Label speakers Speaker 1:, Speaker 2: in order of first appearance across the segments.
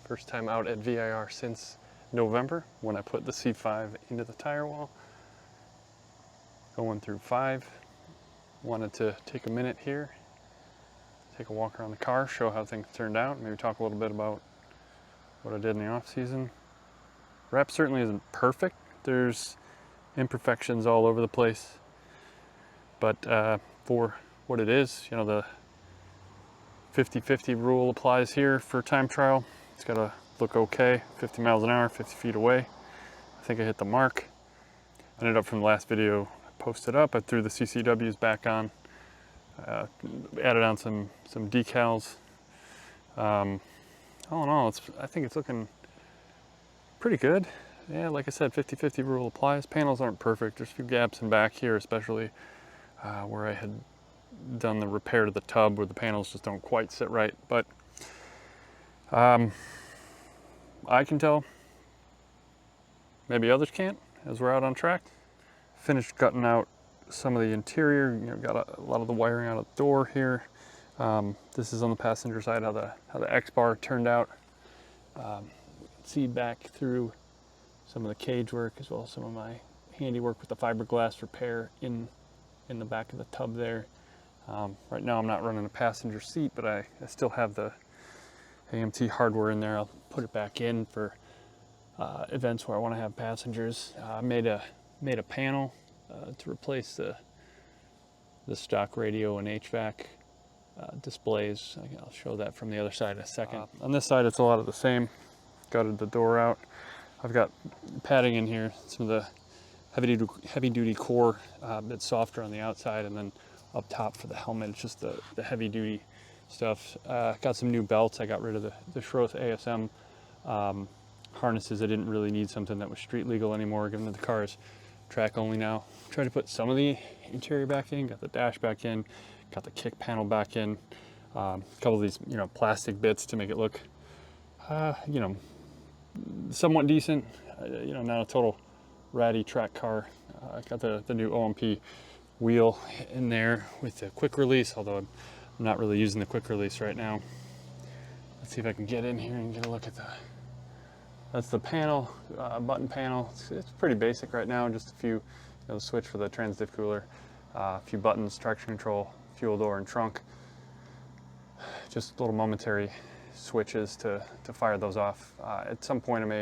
Speaker 1: First time out at VIR since November when I put the C5 into the tire wall. Going through 5. Wanted to take a minute here, take a walk around the car, show how things turned out, maybe talk a little bit about what I did in the off season. Wrap certainly isn't perfect. There's imperfections all over the place, but for what it is, you know, the 50-50 rule applies here for time trial. It's got to look okay, 50 miles an hour, 50 feet away. I think I hit the mark. I ended up from the last video I posted up, I threw the CCWs back on, added on some decals. All in all, I think it's looking pretty good. Yeah, like I said, 50-50 rule applies. Panels aren't perfect. There's a few gaps in back here, especially where I had done the repair to the tub where the panels just don't quite sit right. But I can tell, maybe others can't, as we're out on track. Finished gutting out some of the interior. You know, got a lot of the wiring out of the door here. This is on the passenger side how the X bar turned out. See back through some of the cage work as well as some of my handiwork with the fiberglass repair in the back of the tub there. Right now I'm not running a passenger seat, but I still have the AMT hardware in there. I'll put it back in for events where I want to have passengers. I made a panel to replace the stock radio and HVAC displays. I'll show that from the other side in a second. On this side it's a lot of the same. Gutted the door out. I've got padding in here, some of the heavy duty core that's softer on the outside, and then up top for the helmet it's just the heavy duty stuff. Got some new belts. I got rid of the Schroth ASM harnesses. I didn't really need something that was street legal anymore, given that the car is track only now. Tried to put some of the interior back in, got the dash back in, got the kick panel back in, a couple of these, you know, plastic bits to make it look, you know, somewhat decent. You know, not a total ratty track car. I got the new OMP wheel in there with the quick release, although I'm not really using the quick release right now. Let's see if I can get in here and get a look at that's the panel, button panel. It's pretty basic right now, just a few, you know, switch for the trans diff cooler, a few buttons, traction control, fuel door and trunk. Just little momentary switches to fire those off. At some point I may,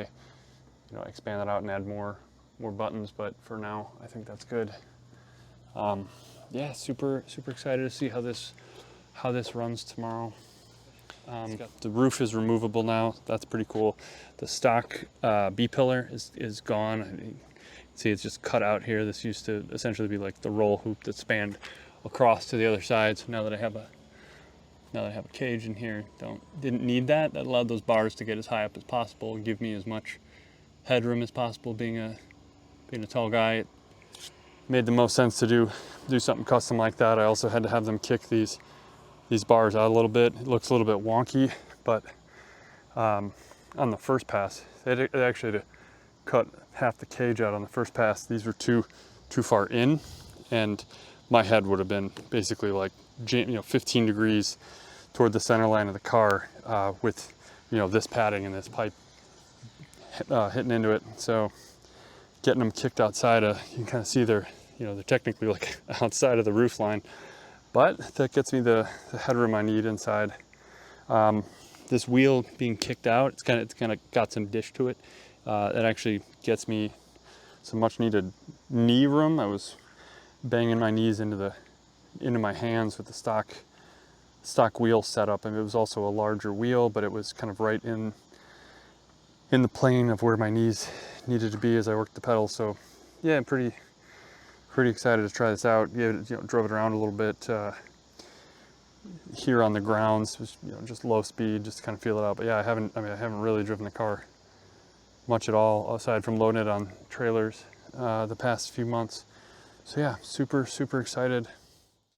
Speaker 1: you know, expand that out and add more buttons, but for now I think that's good. Yeah, super excited to see how this runs tomorrow. The roof is removable now. That's pretty cool. The stock B-pillar is gone. You can see it's just cut out here. This used to essentially be like the roll hoop that spanned across to the other side. So now that I have a cage in here, didn't need that. That allowed those bars to get as high up as possible, give me as much headroom as possible. Being a tall guy, it made the most sense to do something custom like that. I also had to have them kick these bars out a little bit. It looks a little bit wonky, but on the first pass, they actually had to cut half the cage out on the first pass. These were too far in, and my head would have been basically like, you know, 15 degrees toward the center line of the car with, you know, this padding and this pipe hitting into it. So getting them kicked outside, you can kind of see they're technically like outside of the roof line. But that gets me the headroom I need inside. This wheel being kicked out, it's kind of got some dish to it. It actually gets me some much needed knee room. I was banging my knees into my hands with the stock wheel setup, and it was also a larger wheel, but it was kind of right in the plane of where my knees needed to be as I worked the pedal. So yeah, I'm pretty excited to try this out. Yeah, you know, drove it around a little bit here on the grounds, just low speed, just to kind of feel it out. But yeah, I haven't really driven the car much at all aside from loading it on trailers the past few months. So yeah, super excited.